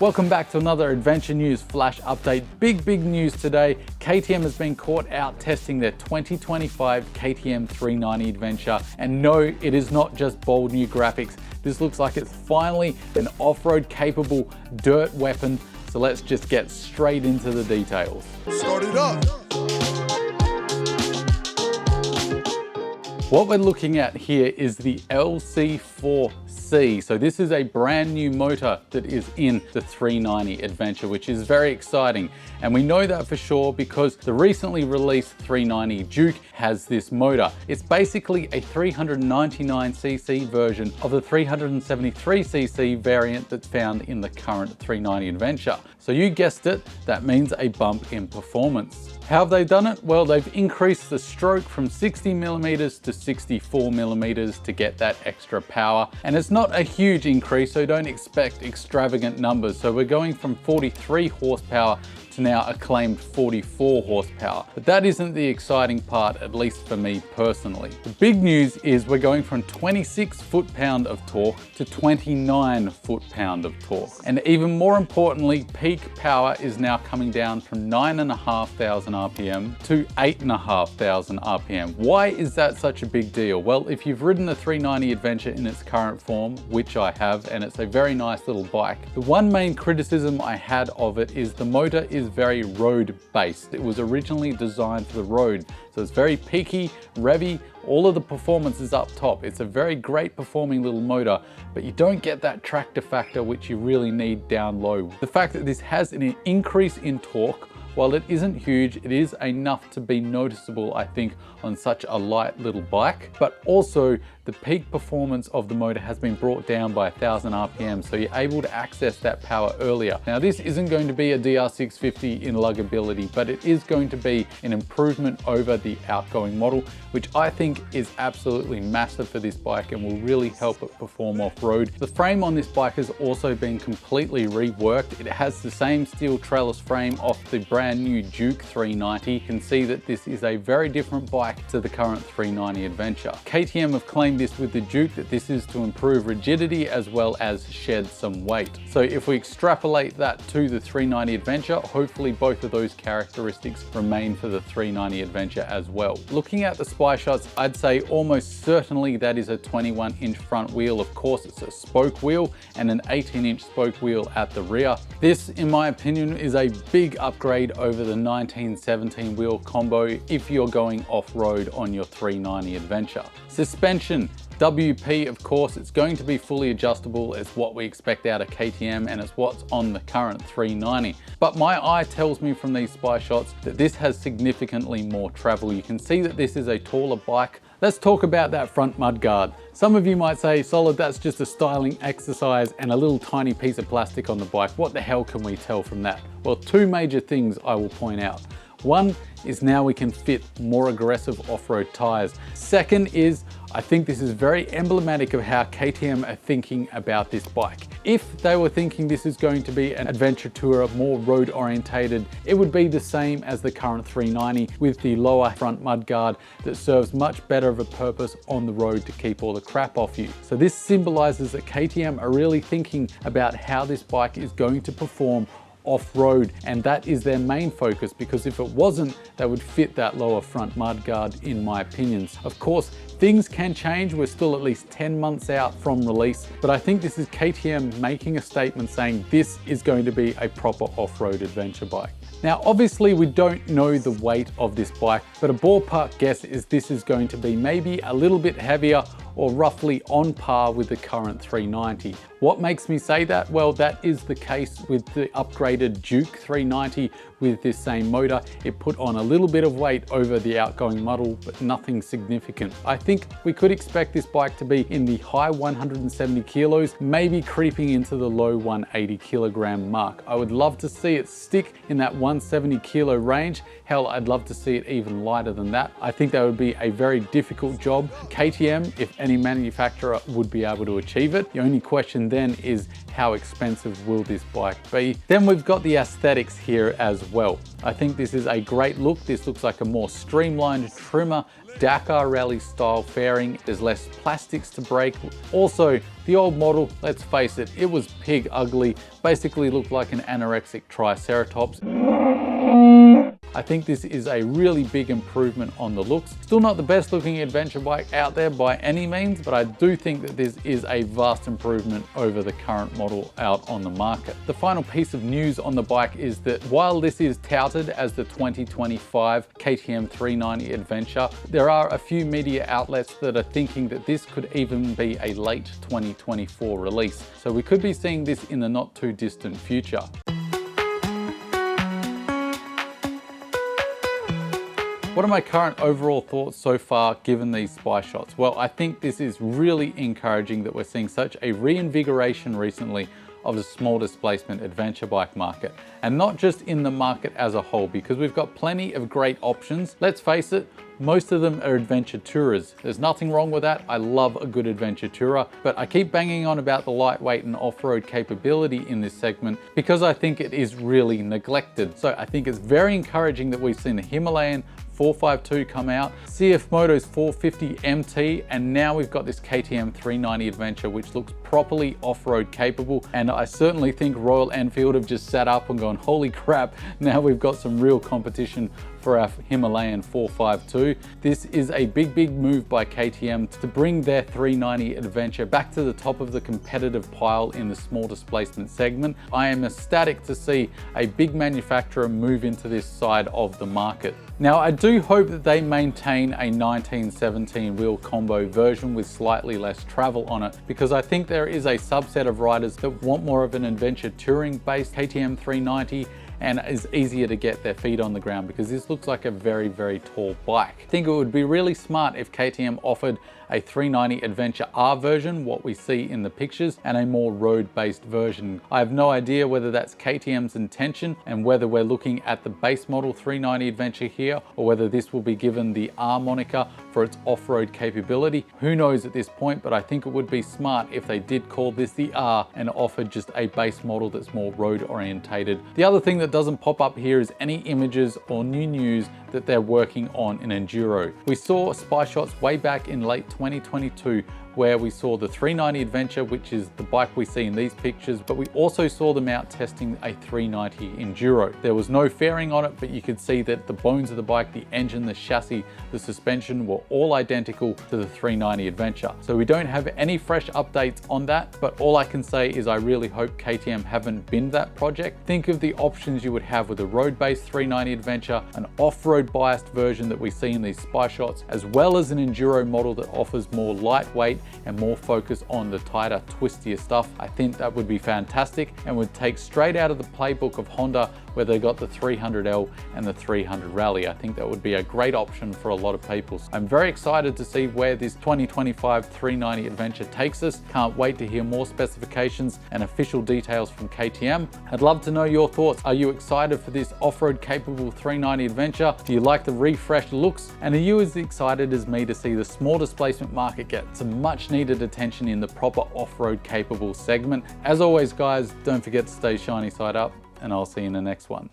Welcome back to another Adventure News Flash Update. Big news today. KTM has been caught out testing their 2025 KTM 390 Adventure. And no, it is not just bold new graphics. This looks like it's finally an off-road capable dirt weapon. So let's just get straight into the details. Start it up. What we're looking at here is the LC4C. So this is a brand new motor that is in the 390 Adventure, which is very exciting. And we know that for sure because the recently released 390 Duke has this motor. It's basically a 399cc version of the 373cc variant that's found in the current 390 Adventure. So you guessed it, that means a bump in performance. How have they done it? Well, they've increased the stroke from 60mm to 64mm to get that extra power. And it's not a huge increase, so don't expect extravagant numbers. So we're going from 43 horsepower to now a claimed 44 horsepower. But that isn't the exciting part, at least for me personally. The big news is we're going from 26 foot-pound of torque to 29 foot-pound of torque. And even more importantly, peak power is now coming down from 9,500 RPM to 8,500 RPM. Why is that such a big deal? Well, if you've ridden the 390 Adventure in its current form, which I have, and it's a very nice little bike, the one main criticism I had of it is the motor is very road based. It was originally designed for the road. So it's very peaky, revvy, all of the performance is up top. It's a very great performing little motor, but you don't get that tractor factor which you really need down low. The fact that this has an increase in torque, while it isn't huge, it is enough to be noticeable, I think, on such a light little bike. But also, the peak performance of the motor has been brought down by 1,000 RPM, so you're able to access that power earlier. Now, this isn't going to be a DR650 in luggability, but it is going to be an improvement over the outgoing model, which I think is absolutely massive for this bike and will really help it perform off-road. The frame on this bike has also been completely reworked. It has the same steel trellis frame off the brand new Duke 390. You can see that this is a very different bike to the current 390 Adventure. KTM have claimed this with the Duke that this is to improve rigidity as well as shed some weight. So if we extrapolate that to the 390 Adventure, hopefully both of those characteristics remain for the 390 Adventure as well. Looking at the spy shots, I'd say almost certainly that is a 21-inch front wheel. Of course, it's a spoke wheel and an 18-inch spoke wheel at the rear. This, in my opinion, is a big upgrade over the 1917 wheel combo if you're going off-road on your 390 Adventure. Suspension, WP, of course, it's going to be fully adjustable. It's what we expect out of KTM and it's what's on the current 390. But my eye tells me from these spy shots that this has significantly more travel. You can see that this is a taller bike. Let's talk about that front mudguard. Some of you might say, Solid, that's just a styling exercise and a little tiny piece of plastic on the bike. What the hell can we tell from that? Well, two major things I will point out. One is now we can fit more aggressive off-road tires. Second is, I think this is very emblematic of how KTM are thinking about this bike. If they were thinking this is going to be an adventure tourer, more road orientated, it would be the same as the current 390 with the lower front mudguard that serves much better of a purpose on the road to keep all the crap off you. So this symbolizes that KTM are really thinking about how this bike is going to perform off-road, and that is their main focus, because if it wasn't, they would fit that lower front mudguard in my opinions. Of course, things can change. We're still at least 10 months out from release, but I think this is KTM making a statement saying this is going to be a proper off-road adventure bike. Now, obviously we don't know the weight of this bike, but a ballpark guess is this is going to be maybe a little bit heavier or roughly on par with the current 390. What makes me say that? Well, that is the case with the upgraded Duke 390 with this same motor. It put on a little bit of weight over the outgoing model, but nothing significant. I think we could expect this bike to be in the high 170 kilos, maybe creeping into the low 180 kilogram mark. I would love to see it stick in that 170 kilo range. Hell, I'd love to see it even lighter than that. I think that would be a very difficult job. KTM, if any manufacturer would be able to achieve it. The only question then is how expensive will this bike be? Then we've got the aesthetics here as well. I think this is a great look. This looks like a more streamlined, trimmer, Dakar rally style fairing. There's less plastics to break. Also, the old model, let's face it, it was pig ugly, basically looked like an anorexic triceratops. I think this is a really big improvement on the looks. Still not the best looking adventure bike out there by any means, but I do think that this is a vast improvement over the current model out on the market. The final piece of news on the bike is that while this is touted as the 2025 KTM 390 Adventure, there are a few media outlets that are thinking that this could even be a late 2024 release. So we could be seeing this in the not too distant future. What are my current overall thoughts so far given these spy shots? Well, I think this is really encouraging that we're seeing such a reinvigoration recently of the small displacement adventure bike market, and not just in the market as a whole, because we've got plenty of great options. Let's face it, most of them are adventure tourers. There's nothing wrong with that. I love a good adventure tourer, but I keep banging on about the lightweight and off-road capability in this segment because I think it is really neglected. So I think it's very encouraging that we've seen the Himalayan 452 come out, CF Moto's 450 MT, and now we've got this KTM 390 Adventure, which looks properly off-road capable. And I certainly think Royal Enfield have just sat up and gone, holy crap, now we've got some real competition for our Himalayan 452. This is a big move by KTM to bring their 390 Adventure back to the top of the competitive pile in the small displacement segment. I am ecstatic to see a big manufacturer move into this side of the market. Now, I do hope that they maintain a 1917 wheel combo version with slightly less travel on it, because I think there is a subset of riders that want more of an adventure touring based KTM 390 and is easier to get their feet on the ground, because this looks like a very tall bike. I think it would be really smart if KTM offered a 390 Adventure R version, what we see in the pictures, and a more road-based version. I have no idea whether that's KTM's intention and whether we're looking at the base model 390 Adventure here, or whether this will be given the R moniker for its off-road capability. Who knows at this point, but I think it would be smart if they did call this the R and offered just a base model that's more road orientated. The other thing that doesn't pop up here is any images or new news that they're working on in enduro. We saw spy shots way back in late 2022 where we saw the 390 Adventure, which is the bike we see in these pictures, but we also saw them out testing a 390 Enduro. There was no fairing on it, but you could see that the bones of the bike, the engine, the chassis, the suspension were all identical to the 390 Adventure. So we don't have any fresh updates on that, but all I can say is I really hope KTM haven't binned that project. Think of the options you would have with a road-based 390 Adventure, an off-road biased version that we see in these spy shots, as well as an Enduro model that offers more lightweight and more focus on the tighter, twistier stuff. I think that would be fantastic and would take straight out of the playbook of Honda, where they got the 300L and the 300 Rally. I think that would be a great option for a lot of people. I'm very excited to see where this 2025 390 Adventure takes us. Can't wait to hear more specifications and official details from KTM. I'd love to know your thoughts. Are you excited for this off-road capable 390 Adventure? Do you like the refreshed looks? And are you as excited as me to see the small displacement market get some much needed attention in the proper off-road capable segment? As always, guys, don't forget to stay shiny side up, and I'll see you in the next one.